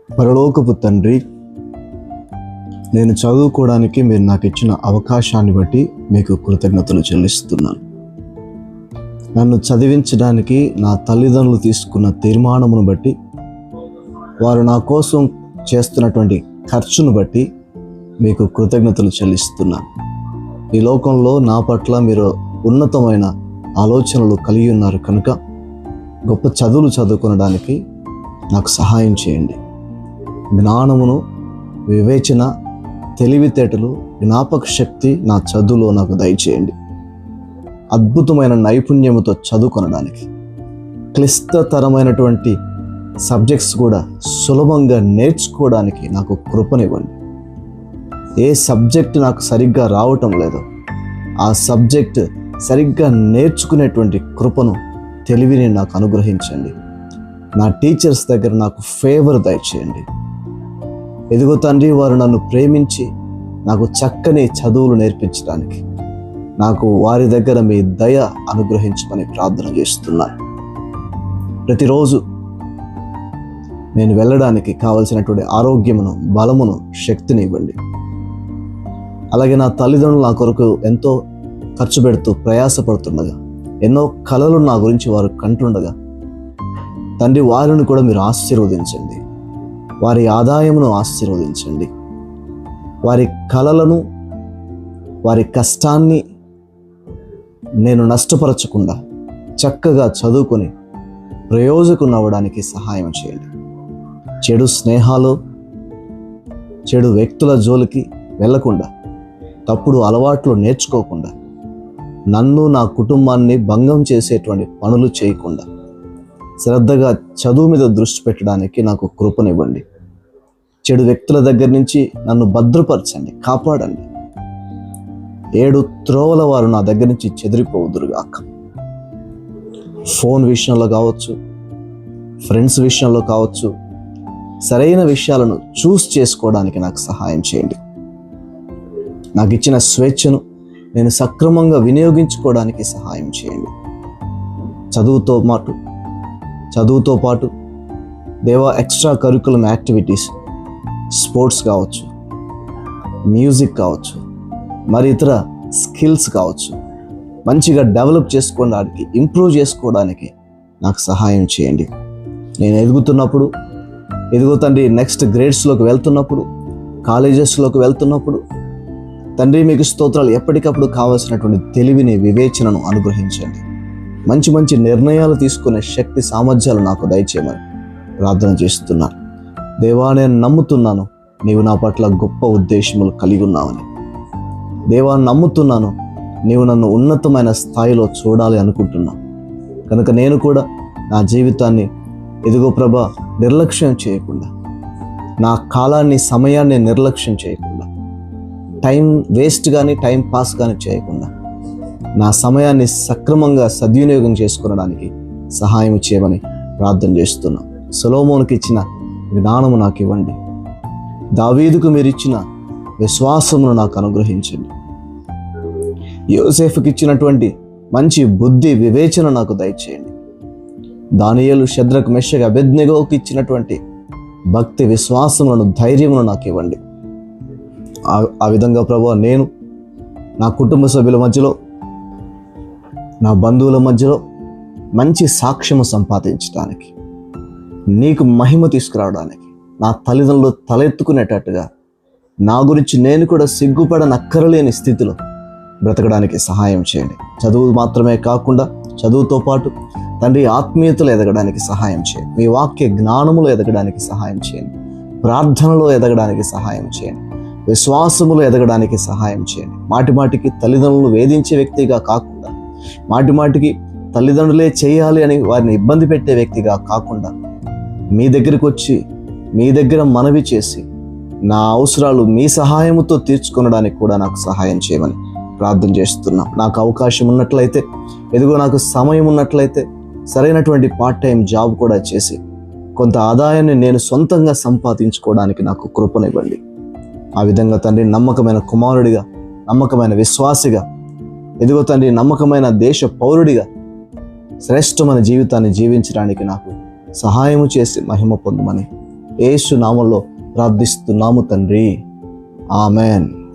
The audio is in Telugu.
పరలోకపు తండ్రి, నేను చదువుకోవడానికి మీరు నాకు ఇచ్చిన అవకాశాన్ని బట్టి మీకు కృతజ్ఞతలు చెల్లిస్తున్నాను. నన్ను చదివించడానికి నా తల్లిదండ్రులు తీసుకున్న తీర్మానమును బట్టి, వారు నా కోసం చేస్తున్నటువంటి ఖర్చును బట్టి మీకు కృతజ్ఞతలు చెల్లిస్తున్నాను. ఈ లోకంలో నా పట్ల మీరు ఉన్నతమైన ఆలోచనలు కలిగి ఉన్నారు కనుక గొప్ప చదువులు చదువుకొనడానికి నాకు సహాయం చేయండి. జ్ఞానమును, వివేచన, తెలివితేటలు, జ్ఞాపక శక్తి నా చదువులో నాకు దయచేయండి. అద్భుతమైన నైపుణ్యముతో చదువుకొనడానికి, క్లిష్టతరమైనటువంటి సబ్జెక్ట్స్ కూడా సులభంగా నేర్చుకోవడానికి నాకు కృపనివ్వండి. ఏ సబ్జెక్ట్ నాకు సరిగ్గా రావటం లేదో ఆ సబ్జెక్ట్ సరిగ్గా నేర్చుకునేటువంటి కృపను, తెలివిని నాకు అనుగ్రహించండి. నా టీచర్స్ దగ్గర నాకు ఫేవర్ దయచేయండి. ఎదుగో తండ్రి, వారు నన్ను ప్రేమించి నాకు చక్కని చదువులు నేర్పించడానికి నాకు వారి దగ్గర మీ దయ అనుగ్రహించమని ప్రార్థన చేస్తున్నాను. ప్రతిరోజు నేను వెళ్ళడానికి కావలసినటువంటి ఆరోగ్యమును, బలమును, శక్తిని ఇవ్వండి. అలాగే నా తల్లిదండ్రులు నా కొరకు ఎంతో ఖర్చు పెడుతూ ప్రయాసపడుతుండగా, ఎన్నో కలలు నా గురించి వారు కంటుండగా, తండ్రి వారిని కూడా మీరు ఆశీర్వదించండి. వారి ఆదాయమును ఆశీర్వదించండి. వారి కలలను, వారి కష్టాన్ని నేను నష్టపరచకుండా చక్కగా చదువుకొని ప్రయోజకుని అవ్వడానికి సహాయం చేయండి. చెడు స్నేహాలు, చెడు వ్యక్తుల జోలికి వెళ్లకుండా, తప్పుడు అలవాట్లు నేర్చుకోకుండా, నన్ను, నా కుటుంబాన్ని భంగం చేసేటువంటి పనులు చేయకుండా శ్రద్ధగా చదువు మీద దృష్టి పెట్టడానికి నాకు కృపనివ్వండి. చెడు వ్యక్తుల దగ్గర నుంచి నన్ను భద్రపరచండి, కాపాడండి. 7 త్రోవల వారు నా దగ్గర నుంచి చెదిరిపోవుదురుగాక. ఫోన్ విషయంలో కావచ్చు, ఫ్రెండ్స్ విషయంలో కావచ్చు, సరైన విషయాలను చూస్ చేసుకోవడానికి నాకు సహాయం చేయండి. నాకు ఇచ్చిన స్వేచ్ఛను నేను సక్రమంగా వినియోగించుకోవడానికి సహాయం చేయండి. చదువుతో పాటు దేవా, ఎక్స్ట్రా కరికులం యాక్టివిటీస్, స్పోర్ట్స్ కావచ్చు, మ్యూజిక్ కావచ్చు, మరి ఇతర స్కిల్స్ కావచ్చు, మంచిగా డెవలప్ చేసుకోవడానికి, ఇంప్రూవ్ చేసుకోవడానికి నాకు సహాయం చేయండి. నేను ఎదుగుతున్నప్పుడు, తండ్రి, నెక్స్ట్ గ్రేడ్స్లోకి వెళ్తున్నప్పుడు, కాలేజెస్లోకి వెళ్తున్నప్పుడు, తండ్రి మీకు స్తోత్రాలు, ఎప్పటికప్పుడు కావాల్సినటువంటి తెలివిని, వివేచనను అనుగ్రహించండి. మంచి మంచి నిర్ణయాలు తీసుకునే శక్తి, సామర్థ్యాలు నాకు దయచేయమని ప్రార్థన చేస్తున్నాను. దేవా, నేను నమ్ముతున్నాను నీవు నా పట్ల గొప్ప ఉద్దేశములు కలిగి ఉన్నావని. దేవా, నమ్ముతున్నాను నీవు నన్ను ఉన్నతమైన స్థాయిలో చూడాలి అనుకుంటున్నాను. కనుక నేను కూడా నా జీవితాన్ని, ఎదుగో ప్రభా, నిర్లక్ష్యం చేయకుండా, నా కాలాన్ని, సమయాన్ని నిర్లక్ష్యం చేయకుండా, టైం వేస్ట్ కానీ టైం పాస్ కానీ చేయకుండా నా సమయాన్ని సక్రమంగా సద్వినియోగం చేసుకునడానికి సహాయం చేయమని ప్రార్థన చేస్తున్నాను. సొలొమోనుకి ఇచ్చిన జ్ఞానము నాకు ఇవ్వండి. దావీదుకు మీరు ఇచ్చిన విశ్వాసమును నాకు అనుగ్రహించండి. యోసేఫుకి ఇచ్చినటువంటి మంచి బుద్ధి, వివేచన నాకు దయచేయండి. దానియేలు, షద్రకు, మెషకు, అబేద్నెగోకు ఇచ్చినటువంటి భక్తి, విశ్వాసములను, ధైర్యమును నాకు ఇవ్వండి. ఆ విధంగా ప్రభువా, నేను నా కుటుంబ సభ్యుల మధ్యలో, నా బంధువుల మధ్యలో మంచి సాక్ష్యము సంపాదించడానికి, నీకు మహిమ తీసుకురావడానికి, నా తల్లిదండ్రులు తలెత్తుకునేటట్టుగా నా గురించి నేను కూడా సిగ్గుపడనక్కరలేని స్థితిలో బ్రతకడానికి సహాయం చేయండి. చదువు మాత్రమే కాకుండా, చదువుతో పాటు తండ్రి ఆత్మీయతలు ఎదగడానికి సహాయం చేయండి. మీ వాక్య జ్ఞానములో ఎదగడానికి సహాయం చేయండి. ప్రార్థనలో ఎదగడానికి సహాయం చేయండి. విశ్వాసములో ఎదగడానికి సహాయం చేయండి. మాటిమాటికి తల్లిదండ్రులు వేధించే వ్యక్తిగా కాకుండా, మాటిమాటికి తల్లిదండ్రులే చేయాలి అని వారిని ఇబ్బంది పెట్టే వ్యక్తిగా కాకుండా, మీ దగ్గరికి వచ్చి, మీ దగ్గర మనవి చేసి, నా అవసరాలు మీ సహాయముతో తీర్చుకొనడానికి కూడా నాకు సహాయం చేయమని ప్రార్థన చేస్తున్నాం. నాకు అవకాశం ఉన్నట్లయితే, నాకు సమయం ఉన్నట్లయితే సరైనటువంటి పార్ట్ టైం జాబ్ కూడా చేసి కొంత ఆదాయాన్ని నేను సొంతంగా సంపాదించుకోవడానికి నాకు కృపనివ్వండి. ఆ విధంగా తండ్రి, నమ్మకమైన కుమారుడిగా, నమ్మకమైన విశ్వాసిగా, తండ్రి, నమ్మకమైన దేశ పౌరుడిగా శ్రేష్టమైన జీవితాన్ని జీవించడానికి నాకు సహాయము చేసి మహిమ పొందమని యేసు నామములో ప్రార్థిస్తున్నాము తండ్రి. ఆమెన్.